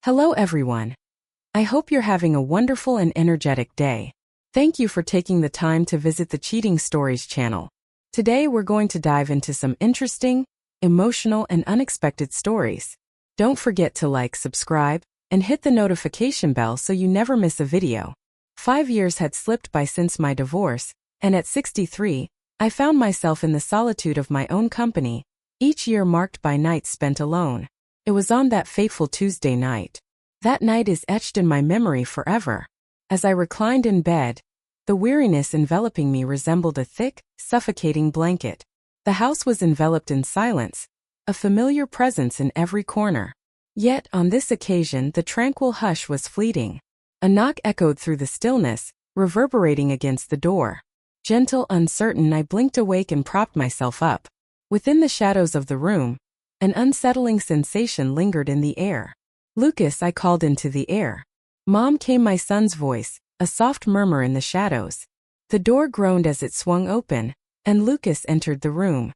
Hello everyone. I hope you're having a wonderful and energetic day. Thank you for taking the time to visit the Cheating Stories channel. Today we're going to dive into some interesting, emotional, and unexpected stories. Don't forget to like, subscribe, and hit the notification bell so you never miss a video. 5 years had slipped by since my divorce, and at 63, I found myself in the solitude of my own company, each year marked by nights spent alone. It was on that fateful Tuesday night. That night is etched in my memory forever. As I reclined in bed, the weariness enveloping me resembled a thick, suffocating blanket. The house was enveloped in silence, a familiar presence in every corner. Yet, on this occasion, the tranquil hush was fleeting. A knock echoed through the stillness, reverberating against the door. Gentle, uncertain, I blinked awake and propped myself up. Within the shadows of the room, an unsettling sensation lingered in the air. "Lucas," I called into the air. "Mom," came my son's voice, a soft murmur in the shadows. The door groaned as it swung open, and Lucas entered the room.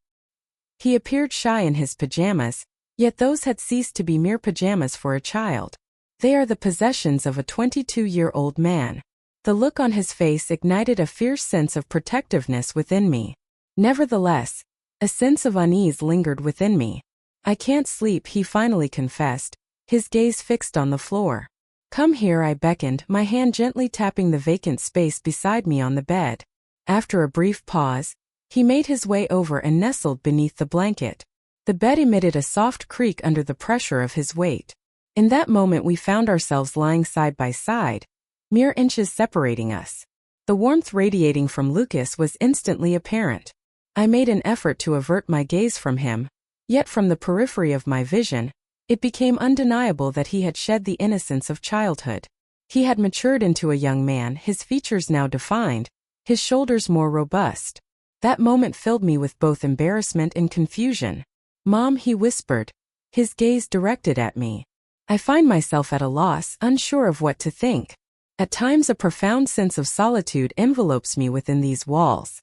He appeared shy in his pajamas, yet those had ceased to be mere pajamas for a child. They are the possessions of a 22-year-old man. The look on his face ignited a fierce sense of protectiveness within me. Nevertheless, a sense of unease lingered within me. "I can't sleep," he finally confessed, his gaze fixed on the floor. "Come here," I beckoned, my hand gently tapping the vacant space beside me on the bed. After a brief pause, he made his way over and nestled beneath the blanket. The bed emitted a soft creak under the pressure of his weight. In that moment we found ourselves lying side by side, mere inches separating us. The warmth radiating from Lucas was instantly apparent. I made an effort to avert my gaze from him, yet from the periphery of my vision, it became undeniable that he had shed the innocence of childhood. He had matured into a young man, his features now defined, his shoulders more robust. That moment filled me with both embarrassment and confusion. "Mom," he whispered, his gaze directed at me. I find myself at a loss, unsure of what to think. At times a profound sense of solitude envelopes me within these walls.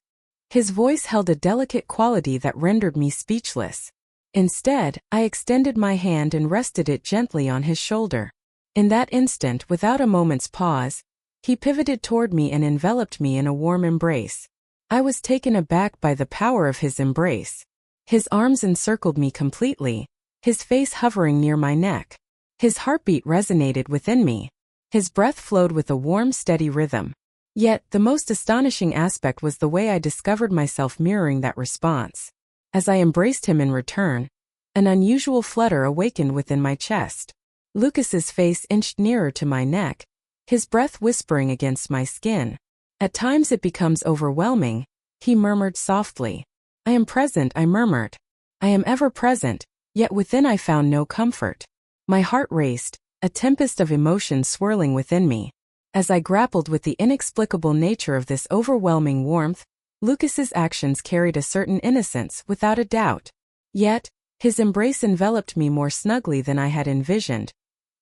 His voice held a delicate quality that rendered me speechless. Instead, I extended my hand and rested it gently on his shoulder. In that instant, without a moment's pause, he pivoted toward me and enveloped me in a warm embrace. I was taken aback by the power of his embrace. His arms encircled me completely, his face hovering near my neck. His heartbeat resonated within me. His breath flowed with a warm, steady rhythm. Yet, the most astonishing aspect was the way I discovered myself mirroring that response. As I embraced him in return, an unusual flutter awakened within my chest. Lucas's face inched nearer to my neck, his breath whispering against my skin. "At times it becomes overwhelming," he murmured softly. "I am present," I murmured. "I am ever present," yet within I found no comfort. My heart raced, a tempest of emotions swirling within me. As I grappled with the inexplicable nature of this overwhelming warmth, Lucas's actions carried a certain innocence, without a doubt. Yet, his embrace enveloped me more snugly than I had envisioned,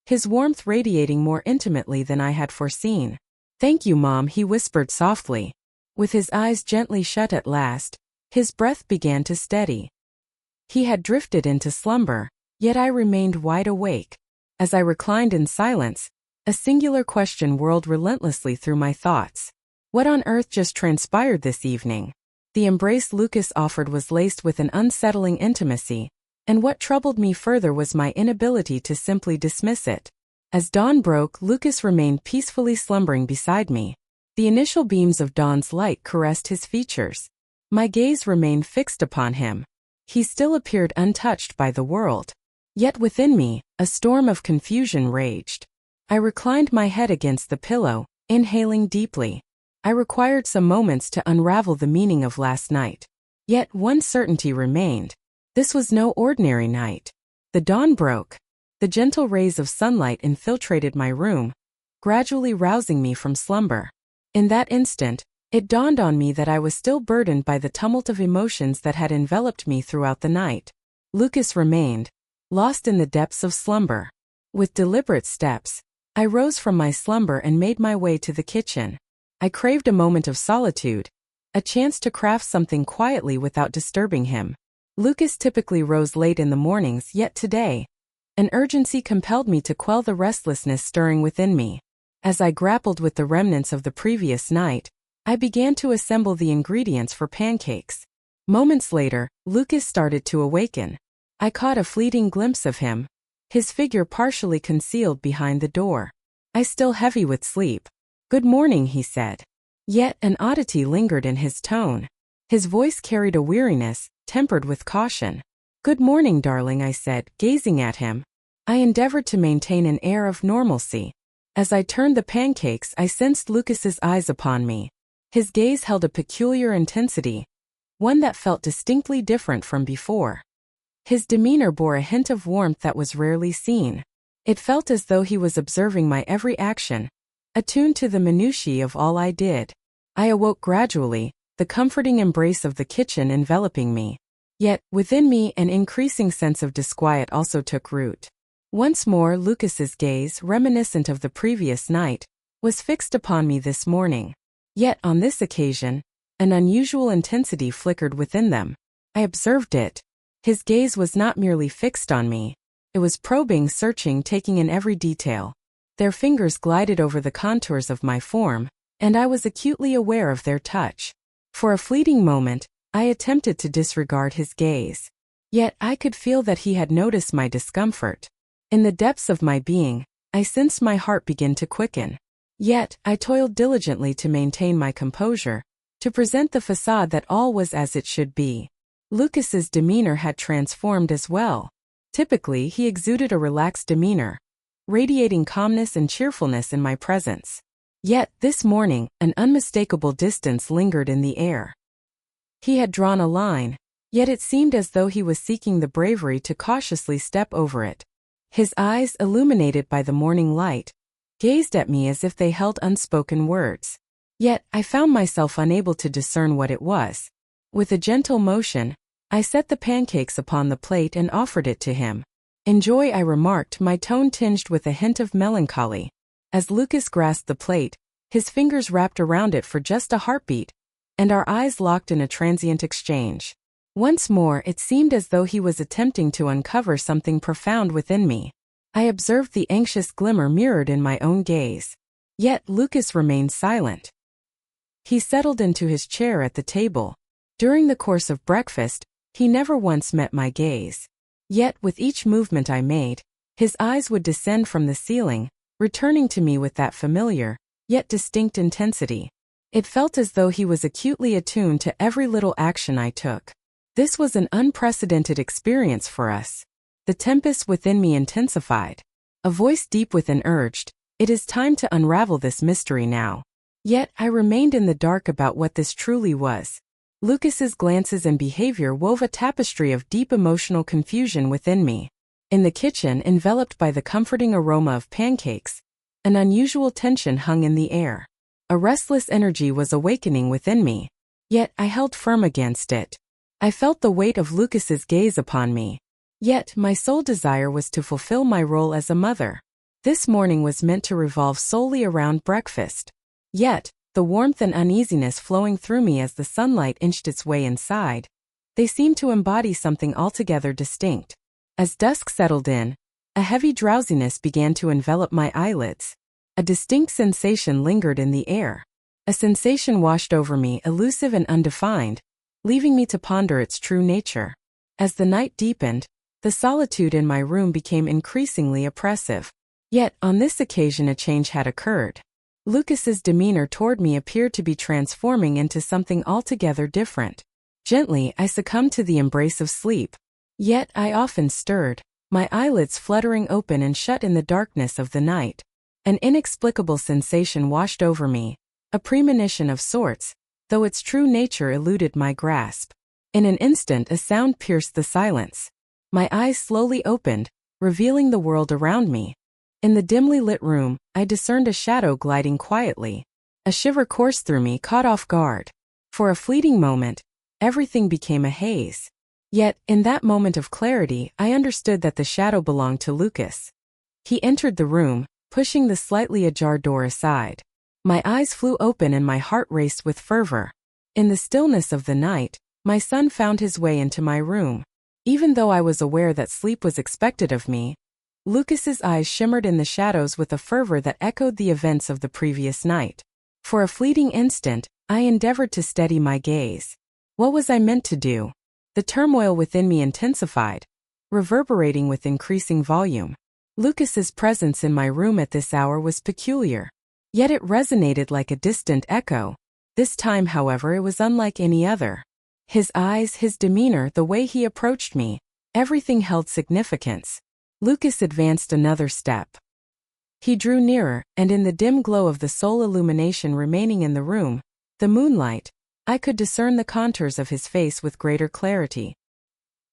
his warmth radiating more intimately than I had foreseen. "Thank you, Mom," he whispered softly. With his eyes gently shut at last, his breath began to steady. He had drifted into slumber, yet I remained wide awake. As I reclined in silence, a singular question whirled relentlessly through my thoughts. What on earth just transpired this evening? The embrace Lucas offered was laced with an unsettling intimacy, and what troubled me further was my inability to simply dismiss it. As dawn broke, Lucas remained peacefully slumbering beside me. The initial beams of dawn's light caressed his features. My gaze remained fixed upon him. He still appeared untouched by the world. Yet within me, a storm of confusion raged. I reclined my head against the pillow, inhaling deeply. I required some moments to unravel the meaning of last night. Yet one certainty remained. This was no ordinary night. The dawn broke. The gentle rays of sunlight infiltrated my room, gradually rousing me from slumber. In that instant, it dawned on me that I was still burdened by the tumult of emotions that had enveloped me throughout the night. Lucas remained, lost in the depths of slumber. With deliberate steps, I rose from my slumber and made my way to the kitchen. I craved a moment of solitude, a chance to craft something quietly without disturbing him. Lucas typically rose late in the mornings, yet today, An urgency compelled me to quell the restlessness stirring within me. As I grappled with the remnants of the previous night, I began to assemble the ingredients for pancakes. Moments later, Lucas started to awaken. I caught a fleeting glimpse of him, his figure partially concealed behind the door. I still heavy with sleep. "Good morning," he said. Yet an oddity lingered in his tone. His voice carried a weariness, tempered with caution. "Good morning, darling," I said, gazing at him. I endeavored to maintain an air of normalcy. As I turned the pancakes, I sensed Lucas's eyes upon me. His gaze held a peculiar intensity, one that felt distinctly different from before. His demeanor bore a hint of warmth that was rarely seen. It felt as though he was observing my every action, attuned to the minutiae of all I did. I awoke gradually, the comforting embrace of the kitchen enveloping me. Yet, within me, an increasing sense of disquiet also took root. Once more, Lucas's gaze, reminiscent of the previous night, was fixed upon me this morning. Yet, on this occasion, an unusual intensity flickered within them. I observed it. His gaze was not merely fixed on me. It was probing, searching, taking in every detail. Their fingers glided over the contours of my form, and I was acutely aware of their touch. For a fleeting moment, I attempted to disregard his gaze. Yet I could feel that he had noticed my discomfort. In the depths of my being, I sensed my heart begin to quicken. Yet, I toiled diligently to maintain my composure, to present the facade that all was as it should be. Lucas's demeanor had transformed as well. Typically, he exuded a relaxed demeanor, radiating calmness and cheerfulness in my presence. Yet, this morning, an unmistakable distance lingered in the air. He had drawn a line, yet it seemed as though he was seeking the bravery to cautiously step over it. His eyes, illuminated by the morning light, gazed at me as if they held unspoken words. Yet, I found myself unable to discern what it was. With a gentle motion, I set the pancakes upon the plate and offered it to him. "Enjoy," I remarked, my tone tinged with a hint of melancholy. As Lucas grasped the plate, his fingers wrapped around it for just a heartbeat, and our eyes locked in a transient exchange. Once more, it seemed as though he was attempting to uncover something profound within me. I observed the anxious glimmer mirrored in my own gaze. Yet Lucas remained silent. He settled into his chair at the table. During the course of breakfast, he never once met my gaze. Yet, with each movement I made, his eyes would descend from the ceiling, returning to me with that familiar, yet distinct intensity. It felt as though he was acutely attuned to every little action I took. This was an unprecedented experience for us. The tempest within me intensified. A voice deep within urged, "It is time to unravel this mystery now." Yet, I remained in the dark about what this truly was. Lucas's glances and behavior wove a tapestry of deep emotional confusion within me. In the kitchen, enveloped by the comforting aroma of pancakes, an unusual tension hung in the air. A restless energy was awakening within me. Yet, I held firm against it. I felt the weight of Lucas's gaze upon me. Yet, my sole desire was to fulfill my role as a mother. This morning was meant to revolve solely around breakfast. Yet, the warmth and uneasiness flowing through me as the sunlight inched its way inside, they seemed to embody something altogether distinct. As dusk settled in, a heavy drowsiness began to envelop my eyelids. A distinct sensation lingered in the air. A sensation washed over me, elusive and undefined, leaving me to ponder its true nature. As the night deepened, the solitude in my room became increasingly oppressive. Yet, on this occasion a change had occurred. Lucas's demeanor toward me appeared to be transforming into something altogether different. Gently, I succumbed to the embrace of sleep. Yet, I often stirred, my eyelids fluttering open and shut in the darkness of the night. An inexplicable sensation washed over me, a premonition of sorts, though its true nature eluded my grasp. In an instant, a sound pierced the silence. My eyes slowly opened, revealing the world around me. In the dimly lit room, I discerned a shadow gliding quietly. A shiver coursed through me, caught off guard. For a fleeting moment, everything became a haze. Yet, in that moment of clarity, I understood that the shadow belonged to Lucas. He entered the room, pushing the slightly ajar door aside. My eyes flew open and my heart raced with fervor. In the stillness of the night, my son found his way into my room. Even though I was aware that sleep was expected of me, Lucas's eyes shimmered in the shadows with a fervor that echoed the events of the previous night. For a fleeting instant, I endeavored to steady my gaze. What was I meant to do? The turmoil within me intensified, reverberating with increasing volume. Lucas's presence in my room at this hour was peculiar. Yet it resonated like a distant echo. This time, however, it was unlike any other. His eyes, his demeanor, the way he approached me, everything held significance. Lucas advanced another step. He drew nearer, and in the dim glow of the sole illumination remaining in the room, the moonlight, I could discern the contours of his face with greater clarity.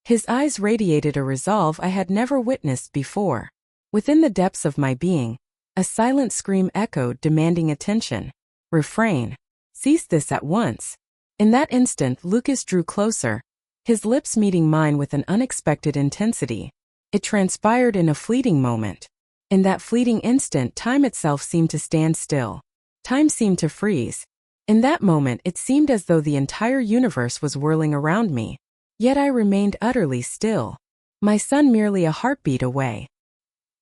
His eyes radiated a resolve I had never witnessed before. Within the depths of my being, a silent scream echoed, demanding attention. Refrain. Cease this at once. In that instant, Lucas drew closer, his lips meeting mine with an unexpected intensity. It transpired in a fleeting moment. In that fleeting instant, time itself seemed to stand still. Time seemed to freeze. In that moment, it seemed as though the entire universe was whirling around me. Yet I remained utterly still. My son merely a heartbeat away.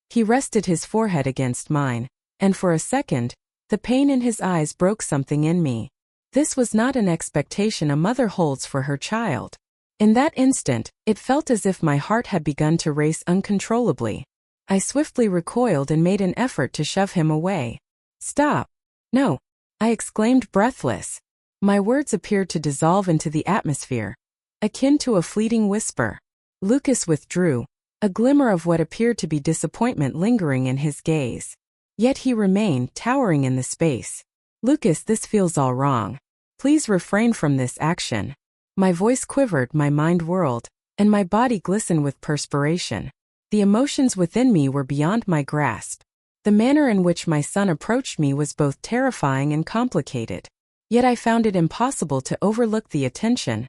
He rested his forehead against mine, and for a second, the pain in his eyes broke something in me. This was not an expectation a mother holds for her child. In that instant, it felt as if my heart had begun to race uncontrollably. I swiftly recoiled and made an effort to shove him away. Stop. No. I exclaimed, breathless. My words appeared to dissolve into the atmosphere, akin to a fleeting whisper. Lucas withdrew, a glimmer of what appeared to be disappointment lingering in his gaze. Yet he remained, towering in the space. Lucas, this feels all wrong. Please refrain from this action. My voice quivered, my mind whirled, and my body glistened with perspiration. The emotions within me were beyond my grasp. The manner in which my son approached me was both terrifying and complicated. Yet I found it impossible to overlook the attention,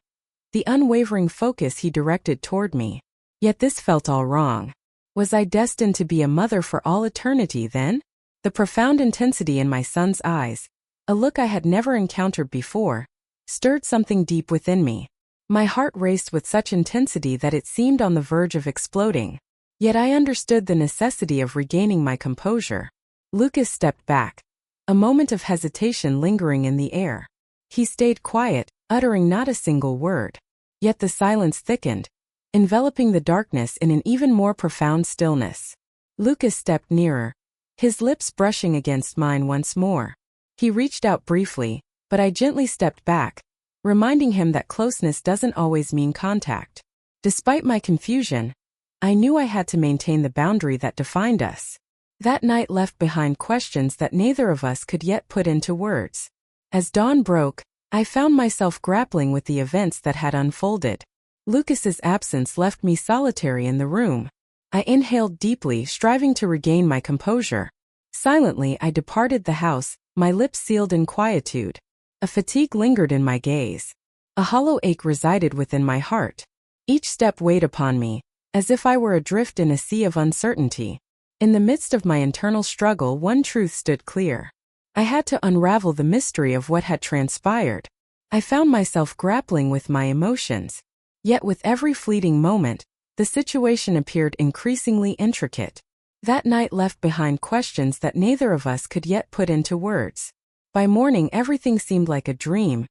the unwavering focus he directed toward me. Yet this felt all wrong. Was I destined to be a mother for all eternity then? The profound intensity in my son's eyes, a look I had never encountered before, stirred something deep within me. My heart raced with such intensity that it seemed on the verge of exploding. Yet I understood the necessity of regaining my composure. Lucas stepped back, a moment of hesitation lingering in the air. He stayed quiet, uttering not a single word. Yet the silence thickened, enveloping the darkness in an even more profound stillness. Lucas stepped nearer, his lips brushing against mine once more. He reached out briefly, but I gently stepped back, reminding him that closeness doesn't always mean contact. Despite my confusion, I knew I had to maintain the boundary that defined us. That night left behind questions that neither of us could yet put into words. As dawn broke, I found myself grappling with the events that had unfolded. Lucas's absence left me solitary in the room. I inhaled deeply, striving to regain my composure. Silently, I departed the house, my lips sealed in quietude. A fatigue lingered in my gaze. A hollow ache resided within my heart. Each step weighed upon me, as if I were adrift in a sea of uncertainty. In the midst of my internal struggle, one truth stood clear. I had to unravel the mystery of what had transpired. I found myself grappling with my emotions. Yet with every fleeting moment, the situation appeared increasingly intricate. That night left behind questions that neither of us could yet put into words. By morning, everything seemed like a dream,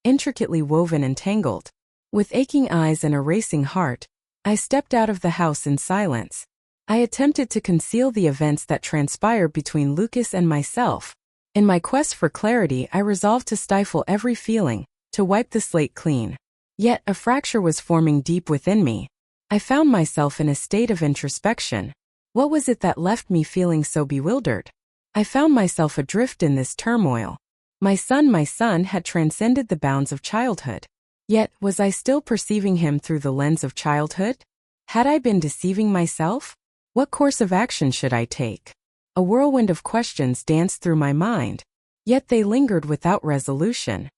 intricately woven and tangled. With aching eyes and a racing heart, I stepped out of the house in silence. I attempted to conceal the events that transpired between Lucas and myself. In my quest for clarity, I resolved to stifle every feeling, to wipe the slate clean. Yet a fracture was forming deep within me. I found myself in a state of introspection. What was it that left me feeling so bewildered? I found myself adrift in this turmoil. My son had transcended the bounds of childhood. Yet, was I still perceiving him through the lens of childhood? Had I been deceiving myself? What course of action should I take? A whirlwind of questions danced through my mind, yet they lingered without resolution.